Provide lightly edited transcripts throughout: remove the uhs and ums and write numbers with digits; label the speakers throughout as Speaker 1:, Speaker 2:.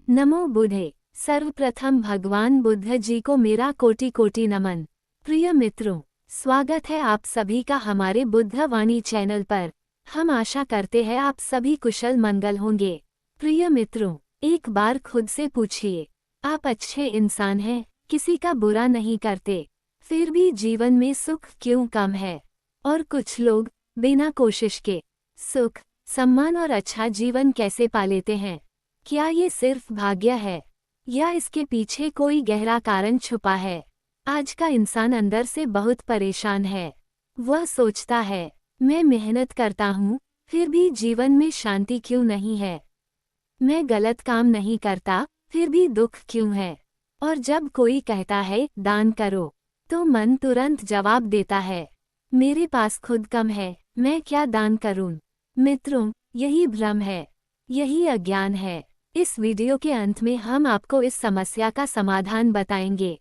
Speaker 1: नमो बुद्धे। सर्वप्रथम भगवान बुद्ध जी को मेरा कोटि कोटि नमन। प्रिय मित्रों, स्वागत है आप सभी का हमारे बुद्ध वाणी चैनल पर। हम आशा करते हैं आप सभी कुशल मंगल होंगे। प्रिय मित्रों, एक बार खुद से पूछिए, आप अच्छे इंसान हैं, किसी का बुरा नहीं करते, फिर भी जीवन में सुख क्यों कम है? और कुछ लोग बिना कोशिश के सुख, सम्मान और अच्छा जीवन कैसे पा लेते हैं? क्या ये सिर्फ भाग्य है या इसके पीछे कोई गहरा कारण छुपा है? आज का इंसान अंदर से बहुत परेशान है। वह सोचता है, मैं मेहनत करता हूँ, फिर भी जीवन में शांति क्यों नहीं है? मैं गलत काम नहीं करता, फिर भी दुख क्यों है? और जब कोई कहता है दान करो, तो मन तुरंत जवाब देता है, मेरे पास खुद कम है, मैं क्या दान करूं? मित्रों, यही भ्रम है, यही अज्ञान है। इस वीडियो के अंत में हम आपको इस समस्या का समाधान बताएंगे।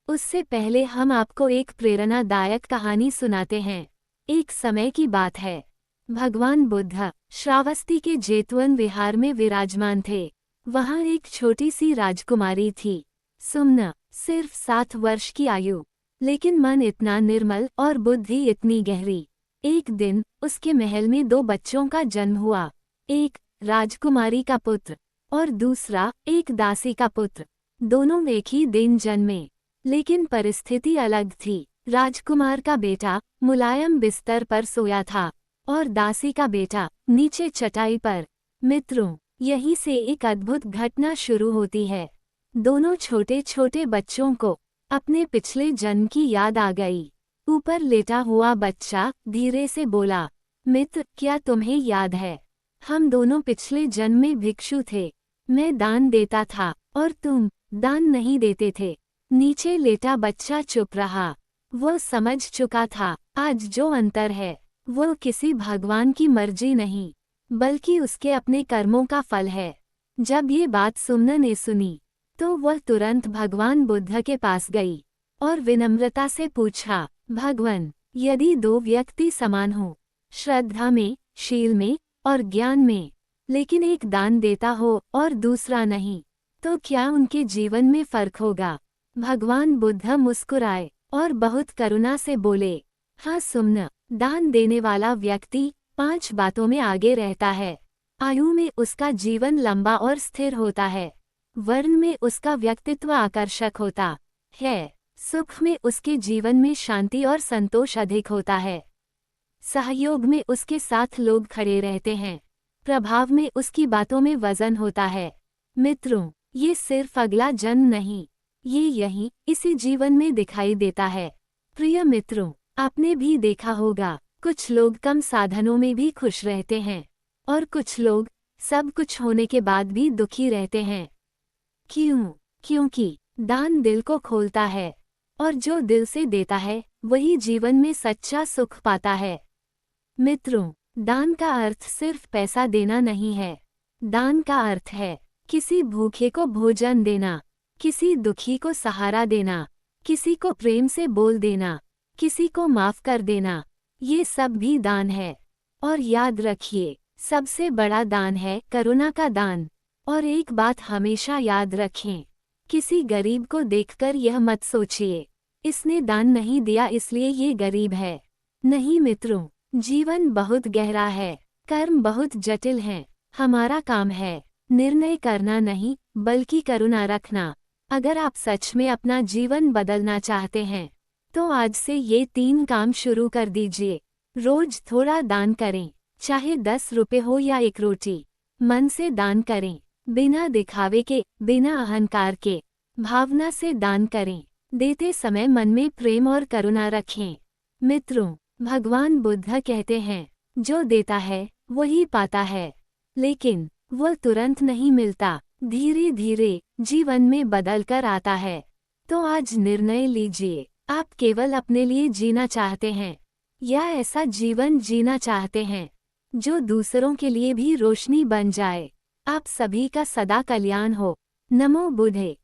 Speaker 1: उससे पहले हम आपको एक प्रेरणादायक कहानी सुनाते हैं। एक समय की बात है, भगवान बुद्ध श्रावस्ती के जेतवन विहार में विराजमान थे। वहाँ एक छोटी सी राजकुमारी थी, सुमना, सिर्फ 7 वर्ष की आयु, लेकिन मन इतना निर्मल और बुद्धि इतनी गहरी। एक दिन उसके महल में 2 बच्चों का जन्म हुआ, एक राजकुमारी का पुत्र और दूसरा एक दासी का पुत्र। दोनों एक ही दिन जन्मे, लेकिन परिस्थिति अलग थी। राजकुमार का बेटा मुलायम बिस्तर पर सोया था और दासी का बेटा नीचे चटाई पर। मित्रों, यहीं से एक अद्भुत घटना शुरू होती है। दोनों छोटे छोटे बच्चों को अपने पिछले जन्म की याद आ गई। ऊपर लेटा हुआ बच्चा धीरे से बोला, मित्र, क्या तुम्हें याद है, हम दोनों पिछले जन्म में भिक्षु थे। मैं दान देता था और तुम दान नहीं देते थे। नीचे लेटा बच्चा चुप रहा। वह समझ चुका था, आज जो अंतर है वो किसी भगवान की मर्जी नहीं, बल्कि उसके अपने कर्मों का फल है। जब ये बात सुमना ने सुनी, तो वह तुरंत भगवान बुद्ध के पास गई और विनम्रता से पूछा, भगवान, यदि 2 व्यक्ति समान हो, श्रद्धा में, शील में और ज्ञान में, लेकिन एक दान देता हो और दूसरा नहीं, तो क्या उनके जीवन में फर्क होगा? भगवान बुद्ध मुस्कुराए और बहुत करुणा से बोले, हाँ सुमना, दान देने वाला व्यक्ति 5 बातों में आगे रहता है। आयु में उसका जीवन लंबा और स्थिर होता है, वर्ण में उसका व्यक्तित्व आकर्षक होता है, सुख में उसके जीवन में शांति और संतोष अधिक होता है, सहयोग में उसके साथ लोग खड़े रहते हैं, प्रभाव में उसकी बातों में वजन होता है। मित्रों, ये सिर्फ अगला जन्म नहीं, ये यहीं इसी जीवन में दिखाई देता है। प्रिय मित्रों, आपने भी देखा होगा, कुछ लोग कम साधनों में भी खुश रहते हैं और कुछ लोग सब कुछ होने के बाद भी दुखी रहते हैं। क्यों? क्योंकि दान दिल को खोलता है और जो दिल से देता है वही जीवन में सच्चा सुख पाता है। मित्रों, दान का अर्थ सिर्फ पैसा देना नहीं है। दान का अर्थ है किसी भूखे को भोजन देना, किसी दुखी को सहारा देना, किसी को प्रेम से बोल देना, किसी को माफ कर देना। ये सब भी दान है। और याद रखिए, सबसे बड़ा दान है करुणा का दान। और एक बात हमेशा याद रखें, किसी गरीब को देखकर यह मत सोचिए, इसने दान नहीं दिया इसलिए ये गरीब है। नहीं मित्रों, जीवन बहुत गहरा है, कर्म बहुत जटिल हैं। हमारा काम है निर्णय करना नहीं, बल्कि करुणा रखना। अगर आप सच में अपना जीवन बदलना चाहते हैं, तो आज से ये 3 काम शुरू कर दीजिए। रोज थोड़ा दान करें, चाहे 10 रुपए हो या 1 रोटी। मन से दान करें, बिना दिखावे के, बिना अहंकार के, भावना से दान करें। देते समय मन में प्रेम और करुणा रखें। मित्रों, भगवान बुद्ध कहते हैं, जो देता है वही पाता है, लेकिन वह तुरंत नहीं मिलता, धीरे धीरे जीवन में बदल कर आता है। तो आज निर्णय लीजिए, आप केवल अपने लिए जीना चाहते हैं या ऐसा जीवन जीना चाहते हैं जो दूसरों के लिए भी रोशनी बन जाए। आप सभी का सदा कल्याण हो। नमो बुद्धे।